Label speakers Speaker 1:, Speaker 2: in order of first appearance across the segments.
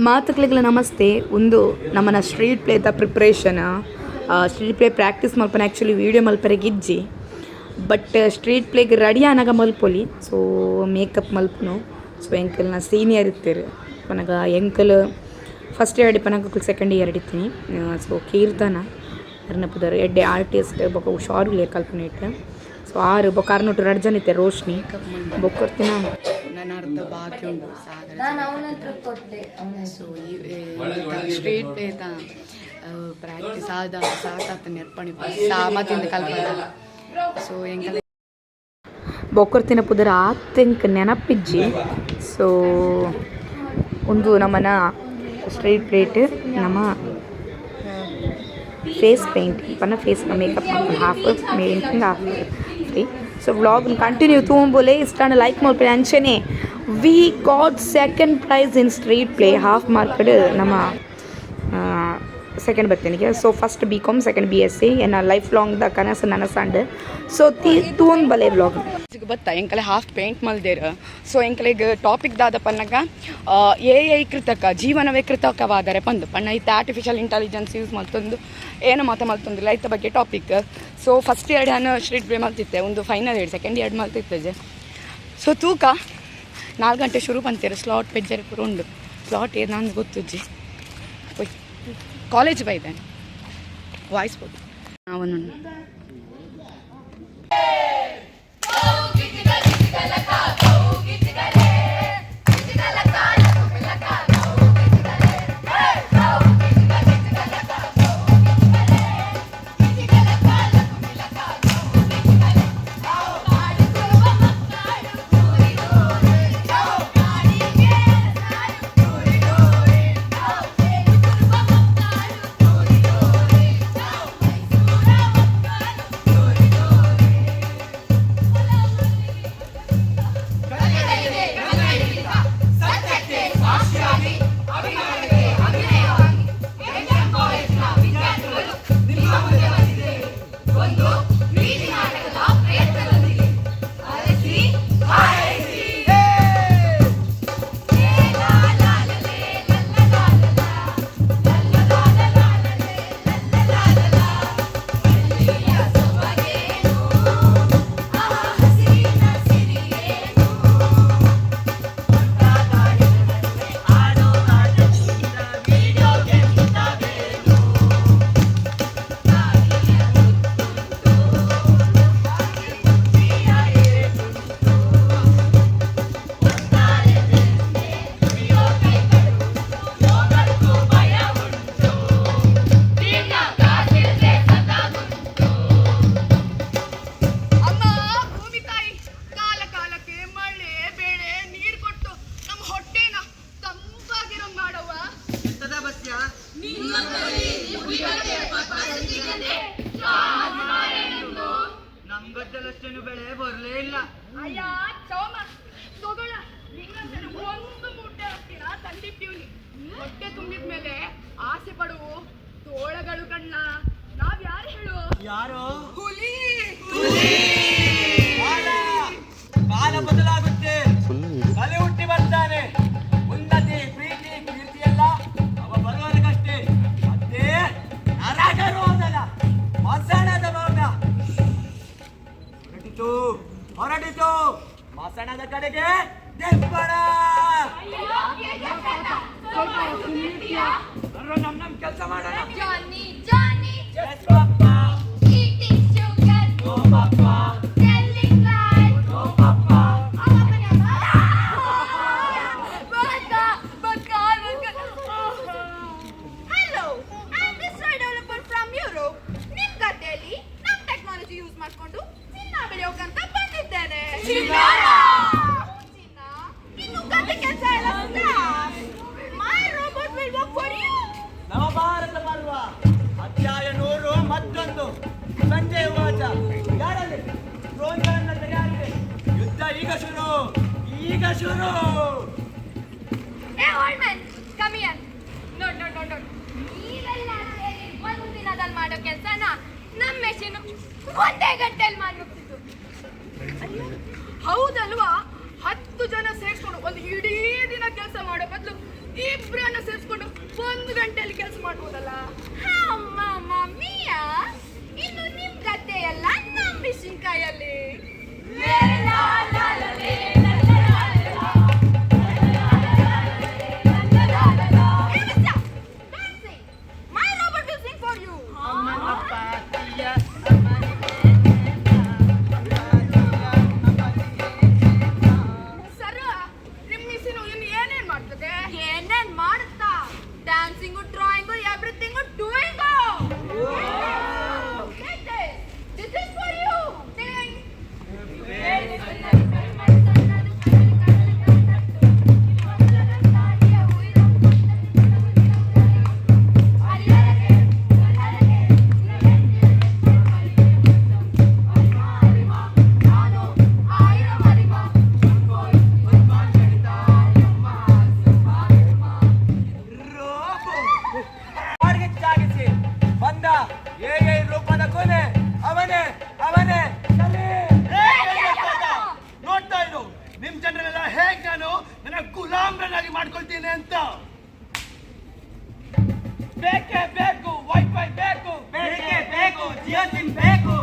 Speaker 1: ಮಾತುಗಳಿಗೆಲ್ಲ ನಮಸ್ತೆ. ಒಂದು ನಮ್ಮನ ಸ್ಟ್ರೀಟ್ ಪ್ಲೇದ ಪ್ರಿಪ್ರೇಷನ್ ಸ್ಟ್ರೀಟ್ ಪ್ಲೇ ಪ್ರಾಕ್ಟೀಸ್ ಮಲ್ಪನ ಆ್ಯಕ್ಚುಲಿ ವೀಡಿಯೋ ಮಲ್ಪರೆಗಿಜ್ಜಿ. ಬಟ್ ಸ್ಟ್ರೀಟ್ ಪ್ಲೇಗೆ ರೆಡಿ ಆನಾಗ ಮಲ್ಪೊಲಿ. ಸೊ ಮೇಕಪ್ ಮಲ್ಪನು. ಸೊ ಎಂಕಲ್ನ ಸೀನಿಯರ್ ಇರ್ತೀರಿ ಪನಗ ಎಂಕಲ್ ಫಸ್ಟ್ ಇಯರ್ ಪನಗ ಸೆಕೆಂಡ್ ಇಯರ್ ಇಡ್ತೀನಿ. ಸೊ ಕೀರ್ತನ ಅರ್ನಪುದರ್ ಎಡ್ಡೆ ಆರ್ಟಿಸ್ಟ್ ಬೊಕ ಹುಷಾರು ಕಲ್ಪನೆ ಇಟ್ಟು. ಸೊ ಆರು ಬೊಕ ಅರ್ನೊಟ್ಟು ಎರಡು ಜನ ಇತ್ತೆ ರೋಶ್ನಿ ಬೊಕ್ಕೊರ್ತಿನ
Speaker 2: ನನ್ನ ಅರ್ಧ ಬಾಕಿ ಉಂಟು ಸೊ ಸ್ಟ್ರೀಟ್ ಪ್ಲೇತ ಪ್ರಾಕ್ಟೀಸ್ ಆದ ಸಾತಾತ ನೆರ್ಪಣಿ ಸಾಮತಿಂದ ಕಲ್ಪದ ಸೊ ಎಂಕಲ್
Speaker 1: ಬೊಕ್ಕೊರ್ತಿನ ಪುದರ್ ಆತ್ತೆಂಕ್ ನೆನಪಿಜ್ಜಿ. ಸೊ ಒಂದು ನಮ್ಮನ ಸ್ಟ್ರೀಟ್ ಪ್ಲೇಟ್ ನಮ್ಮ ಫೇಸ್ ಪೇಂಟಿಂಗ್ ಪನ್ನ face makeup half painting half free. So vlog continue ತೂಂಬೋಲೆ ಇಷ್ಟಾನ ಲೈಕ್ ಮಾಡ್ಕೊಳ್ಳಿ ಅಂಚೆನೆ. We got second prize in street play half marked ನಮ್ಮ ಸೆಕೆಂಡ್ ಬರ್ತೇನಿಗೆ. So first BCom second BSc ಏನ ಲೈಫ್ ಲಾಂಗ್ದ ಕನಸು ನನಸಂಡು. ಸೊ ತೂನ್ ಬಲೆ ವ್ಲಾಗ್
Speaker 2: ಬತ್ತ ಎಂಕಲೆ ಹಾಫ್ ಪೇಂಟ್ ಮಲ್ದೇರ. ಸೊ ಎಂಕಲೆಗೆ ಟಾಪಿಕ್ ದಾದ ಪನ್ನಗ AI ಕೃತಕ ಜೀವನವೇ ಕೃತಕವಾದರೆ ಪಂದು ಪಣ್ಣ ಇತ್ತು ಆರ್ಟಿಫಿಷಿಯಲ್ ಇಂಟೆಲಿಜೆನ್ಸ್ ಯೂಸ್ ಮಲ್ತೊಂದು ಏನು ಮಲ್ತೊಂದಿಲ್ಲ ಐತ ಬಗ್ಗೆ ಟಾಪಿಕ್. ಸೊ ಫಸ್ಟ್ ಇಯರ್ ನಾನು ಸ್ಟ್ರೀಟ್ ಪ್ಲೇ ಮಲ್ತಿದ್ದೆ, ಒಂದು ಫೈನಲ್ ಇಯರ್ ಸೆಕೆಂಡ್ ಇಯರ್ ಮಲ್ತಿದ್ದೆ. ಸೊ ತೂಕ 4 ಗಂಟೆ ಶುರು ಬಂತೀರ ಸ್ಲಾಟ್ ಪೆಜ್ಜರ್ ಪೂರ ಉಂಡು. ಸ್ಲಾಟ್ ಏನು ನಂದು ಗೊತ್ತುಜ್ಜಿ ಹೋಯ್ ಕಾಲೇಜ್ ಬೈದೇನೆ ವಾಯ್ಸ್ ಬೋದು ಅವನು
Speaker 3: ನಮ್ಗದ್ದಲಷ್ಟೇನು ಬೆಳೆ ಬರಲೇ ಇಲ್ಲ.
Speaker 4: ಅಯ್ಯ ಸೋಮ ತಗೊಳ್ಳ ನಿನ್ನಂತೇಳಿ ಒಂದು ಮುಟ್ಟೆ ಹತ್ತಿರ ತಂದಿಟ್ಟಿವ್ನಿ. ಹೊಟ್ಟೆ ತುಂಬಿದ್ಮೇಲೆ ಆಸೆ ಪಡುವು ತೋಳಗಳು ಕಣ್ಣ. ನಾವ್ ಯಾರು ಹೇಳು?
Speaker 3: ಯಾರು?
Speaker 4: ಹುಲಿ.
Speaker 3: ಕಾಲ ಬದಲಾಗುತ್ತೆ, ಕಲೆ ಹುಟ್ಟಿ ಬರ್ತಾನೆ. ಉನ್ನತಿ ಪ್ರೀತಿ ಕೀರ್ತಿ ಎಲ್ಲ ಅವ ಬರುವವರೆಗಷ್ಟೇ. ಮತ್ತೆ ನರಕರೋಧನ ಮಸಣದ ರೋಗ ಹೊರಟಿತು ಮಸಣದ ಕಡೆಗೆ ದೆಪ್ಪಣ. ನಮ್ ಕೆಲಸ ಮಾಡೋಣ. Yes, Papa. No, Papa. No, Papa.
Speaker 4: Hello, I'm Mr. Developer from Europe. ನಿಮ್ ಗದ್ದೆಯಲ್ಲಿ ನಮ್ ಟೆಕ್ನಾಲಜಿ ಯೂಸ್ ಮಾಡ್ಕೊಂಡು ಚಿನ್ನ ಬೆಳೆಯೋಕಂತ ಬಂದಿದ್ದೇನೆ. ಚಿನ್ನ ಇನ್ನು ಗದ್ದೆ ಕೆಲಸ ಎಲ್ಲ My robot will work for you.
Speaker 3: ನವಭಾರತ ಪರ್ವ ಅಧ್ಯಾಯ 100 ಮತ್ತೊಂದು ಸಂಜೆ ವಾಚ. ಯಾರಲ್ಲಿ ಡ್ರೋನ್ಗಳನ್ನ ತಯಾರಿಕೆ ಯುದ್ಧ ಈಗ ಶುರು.
Speaker 4: Hey old man, come here. No. ನೀವೆಲ್ಲ ಸೇರಿ ಒಂದು ದಿನದಲ್ಲಿ ಮಾಡೋ ಕೆಲಸನ ನಮ್ಮ ಮೆಷಿನ್ ಒಂದೇ ಗಂಟೆಯಲ್ಲಿ ಮಾಡ್ಬಿಡ್ತಿತ್ತು. ಹೌದಲ್ವಾ? 10 ಜನ ಸೇರ್ಕೊಂಡು ಒಂದು ಇಡೀ ದಿನ ಕೆಲಸ ಮಾಡೋ ಬದಲು ಇಬ್ಬರನ್ನ ಮೀನ ಸೇರಿಸ್ಕೊಂಡು 1 ಗಂಟೆಯಲ್ಲಿ ಕೆಲಸ ಮಾಡ್ಬೋದಲ್ಲ. ಅಮ್ಮ ಮಮ್ಮಿಯ ಇನ್ನು ನಿಮ್ ಗದ್ದೆ ಎಲ್ಲ ನಮ್ಮ ಮೆಣಸಿನ್ಕಾಯಲ್ಲಿ. My robot will sing for you. Sir, ನಿಮ್ ಮಿಸಿನು ಇನ್ನು ಏನೇನ್ ಮಾಡ್ತದೆ? ಏನೇನ್ ಮಾಡುತ್ತಾ? Dancing, drawing, everything doing. This is for you.
Speaker 3: ಜಾಗಿಸಿ ಬಂದ ಏ ರೂಪದ ಕೊನೆ ಅವನೇ ಅವನೇ. ನೋಡ್ತಾ ಇರು ನಿಮ್ ಜನರೆಲ್ಲ ಹೇಗ್ ನಾನು ನನ್ನ ಗುಲಾಮ್ರನ್ನಾಗಿ ಮಾಡ್ಕೊಳ್ತೀನಿ ಅಂತ. ಬೇಕೇ ಬೇಕು ವೈಫೈ ಬೇಕು, ಬೇಕೇ ಬೇಕು ಜಿಯೋ ಸಿಮ್ ಬೇಕು.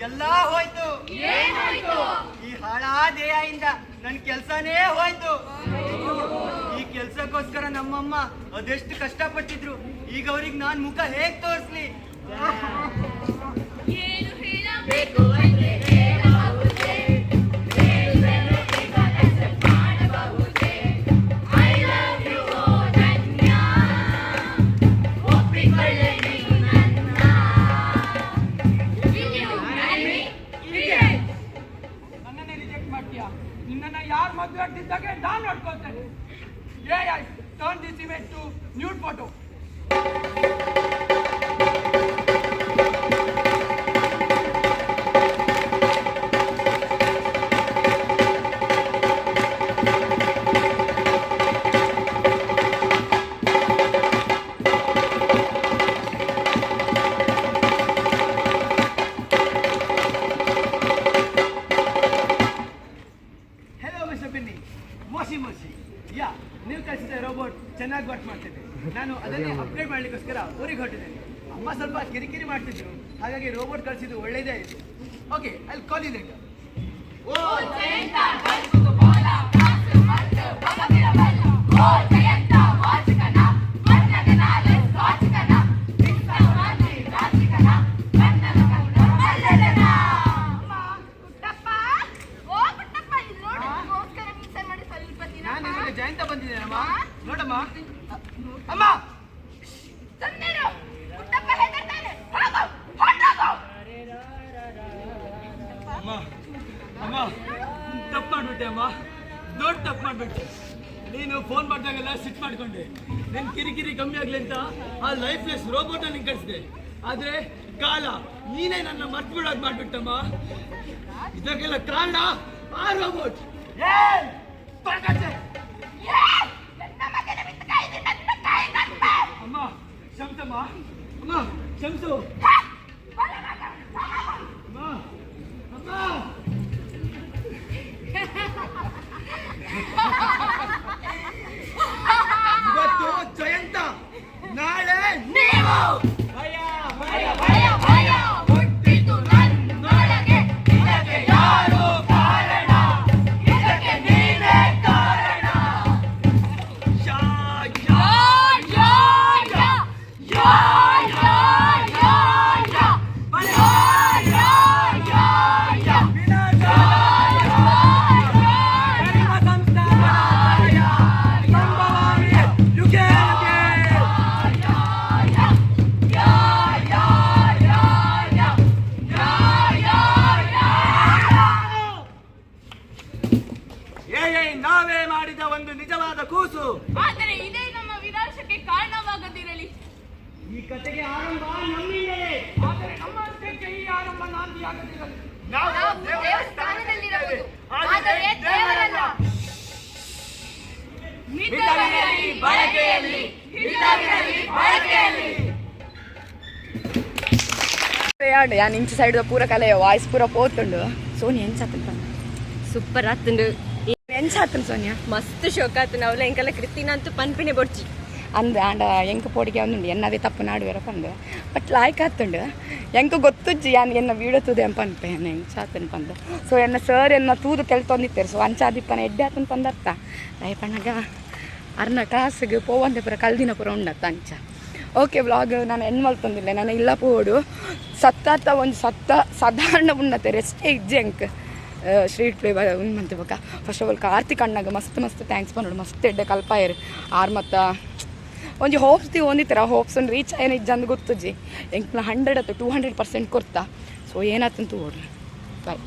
Speaker 3: ಎಲ್ಲ ಹೋಯ್ತು. ಈ ಹಾಳಾದೇಯಿಂದ ನನ್ನ ಕೆಲ್ಸನೇ ಹೋಯ್ತು. ಈ ಕೆಲ್ಸಕ್ಕೋಸ್ಕರ ನಮ್ಮಮ್ಮ ಅದೆಷ್ಟು ಕಷ್ಟಪಟ್ಟಿದ್ರು. ಈಗ ಅವ್ರಿಗೆ ನಾನ್ ಮುಖ ಹೇಗ್ ತೋರಿಸ್ಲಿ?
Speaker 4: ಏನು ಹೇಳಬೇಕು ಅಂದ್ರೆ ಹೇಳಬಹುದೇ, ಮಾಡಬಹುದೇ. I love you ಧನ್ಯ, ಒಪ್ಪಿಕೊಳ್ಳೆ ನೀನು ನನ್ನ.
Speaker 3: ನನ್ನನ್ನೇ ರಿಜೆಕ್ಟ್ ಮಾಡ್ತೀಯಾ? ನಿನ್ನನ್ನ ಯಾರು ಮದುವೆ ಆಗ್ತಿದ್ದಾಗೆ ನಾನು ನೋಡ್ಕೊಳ್ತೇನೆ. Turn this image to nude photo. ನೀವು ಕಳಿಸಿದ ರೋಬೋಟ್ ಚೆನ್ನಾಗಿ ವರ್ಕ್ ಮಾಡ್ತಿದೆ. ನಾನು ಅದನ್ನೇ ಅಪ್ಗ್ರೇಡ್ ಮಾಡ್ಲಿಕ್ಕೋಸ್ಕರ ಊರಿಗೆ ಹೊರಟಿದ್ದೇನೆ. ಅಮ್ಮ ಸ್ವಲ್ಪ ಕಿರಿಕಿರಿ ಮಾಡ್ತಿದ್ರು, ಹಾಗಾಗಿ ರೋಬೋಟ್ ಕಳಿಸಿದ್ದು ಒಳ್ಳೇದೇ ಆಯಿತು. Okay, I call you later. Jayanta ಬಂದಿದ್ದೇನಮ್ಮ, ನೋಡಮ್ಮ. ಅಮ್ಮ ಅಮ್ಮ ಅಮ್ಮ ತಪ್ಪು ಮಾಡ್ಬಿಟ್ಟೆ ಅಮ್ಮ, ದೊಡ್ಡ ತಪ್ಪು ಮಾಡ್ಬಿಟ್ಟೆ. ನೀನು ಫೋನ್ ಮಾಡಿದಾಗೆಲ್ಲ ಸಿಟ್ ಮಾಡ್ಕೊಂಡೆ. ನಿನ್ ಕಿರಿಕಿರಿ ಕಮ್ಮಿ ಆಗ್ಲಿ ಅಂತ ಆ ಲೈಫ್ಲೆಸ್ ರೋಬೋಟ್ ನಿಂಗೆ ಕಳಿಸಿದೆ. ಆದ್ರೆ ಕಾಲ ನೀನೇ ನನ್ನ ಮರ್ತು ಬಿಡೋದು ಮಾಡ್ಬಿಟ್ಟಮ್ಮ. ಇದಕ್ಕೆಲ್ಲ ಕಾರಣ ಆ ರೋಬೋಟ್. ಅಮ್ಮ ಕ್ಷಮಿಸಮ್ಮ, ಅಮ್ಮ ಕ್ಷಮಿಸು. ಅಮ್ಮ ಅಮ್ಮ ಇವತ್ತು ಜಯಂತ, ನಾಳೆ ನೀವು. ಭಯ ಭಯ ಭಯ ಭಯ ಹುಟ್ಟಿತು ನನ್ನೊಳಗೆ, ಇದಕ್ಕೆ ಯಾರು ಕಾರಣ? ಇದಕ್ಕೆ ನೀನೇ ಕಾರಣ. ಯಾ ಯಾ ಯಾ ಯಾ ಯಾ ಯಾ ಯಾ ಯಾ ಯಾ ಯಾ ಯಾ ನಾವೇ ಮಾಡಿದ ಒಂದು ನಿಜವಾದ ಕೂಸು.
Speaker 4: ಆದರೆ ಇದೇ ನಮ್ಮ ವಿನಾಶಕ್ಕೆ ಕಾರಣವಾಗದಿರಲಿ.
Speaker 3: ಈ ಕಥೆಗೆ ಆರಂಭ ನಮ್ಮಿಂದಲೇ, ಆದರೆ ನಮ್ಮ ಅಂತ್ಯಕ್ಕೆ ಈ ಆರಂಭ ನಾಂದಿಯಾಗದಿರಲಿ.
Speaker 4: ನಾವು ದೇವಸ್ಥಾನದಲ್ಲಿರಬಹುದು, ಆದರೆ ದೇವರಲ್ಲ.
Speaker 3: ಮಿತವಿರಲಿ ಬಳಕೆಯಲ್ಲಿ, ಹಿತವಿರಲಿ ಬಳಕೆಯಲ್ಲಿ.
Speaker 2: ಯಾನ್ ಇಂಚ ಸೈಡ್ ಪೂರ ಕಲೆ ವಾಯ್ಸ್ ಪೂರ ಪೋತುಂಡು. ಸೋನಿಯಾ ಎಂಚಾತಂತ
Speaker 5: ಸೂಪರ್ ಆತುಂಡು.
Speaker 2: ಎಂಚಾತನ್ ಸೋನಿಯಾ
Speaker 5: ಮಸ್ತ್ ಶೋಕ ಆತುಂಡು. ಅವಳ ಎಂಕಲ್ಲ ಕೃತಿನಂತೂ ಪನ್ಪಿನೇ ಬೊಡ್ಚಿ
Speaker 2: ಅಂದ ಆಂಡ ಎಂಕ ಪೋಡಿಗೆ ಅವನುಂಡು ಎನ್ನವೇ ತಪ್ಪು ನಾಡುವೆರ ಪಂದು ಬಟ್ ಲಾಯ್ಕ್ ಆತುಂಡು. ಎಂಕ ಗೊತ್ತುಜ್ಜಿ ಯಾನ್ ಎನ್ನ ವೀಡಿಯೋ ತೂದೆ ಪನ್ಪೆ ಎನ್ನ ಎಂಚಾತನ್ ಪಂದು. ಸೊ ಎನ್ನ ಸರ್ ಎನ್ನ ತೂದು ತೆಳ್ತೊಂದಿತ್ತೇರು. ಸೊ ಅಂಚಾದಿಪ್ಪನ ಎಡ್ಡೆ ಆತನ್ ಪಂದರ್ಥ ಲೈಪಣ್ಣಗ ಅರ್ನ ಕ್ಲಾಸ್ಗೆ ಪೋವಂತೆ ಪುರ ಕಲ್ದಿನ ಪುರ ಉಂಡತ್ತ ಅಂಚ. ಓಕೆ ವ್ಲಾಗ್ ನಾನು ಎನ್ ಮಲ್ತೊಂದಿಲ್ಲ, ನಾನು ಇಲ್ಲ ಪೋಡು ಸತ್ತಾತ ಒಂದು ಸಾಧಾರಣ ಉಣ್ಣತ್ತೆ ರೆಸ್ಟೇ ಇಜ್ಜೆ ಅಂಕ್ ಸ್ಟ್ರೀಟ್ ಪ್ಲೇ ಉಂದು ಬೊಕ. ಫಸ್ಟ್ ಆಫ್ ಆಲ್ ಕಾರ್ತಿಕ್ ಅಣ್ಣಗೆ ಮಸ್ತ್ ಥ್ಯಾಂಕ್ಸ್ ಪನ್ನೋಡು. ಮಸ್ತ್ ಎಡ್ಡೆ ಕಲ್ಪಾಯರು ಆರು ಮತ್ತು ಒಂಜಿ ಹೋಪ್ಸ್ ದಿ ಒಂದಿತ್ತರ ಹೋಪ್ಸ್ ಒಂದು ರೀಚ್ ಏನು ಇಜ್ಜಂದು ಗೊತ್ತುಜ್ಜಿ ಎಂಕ್ಲ 100 ಅಥವಾ 200% ಕೊಡ್ತಾ. ಸೊ ಏನಾತಂತೂ ಓಡ್ರಿ ಬಾಯ್.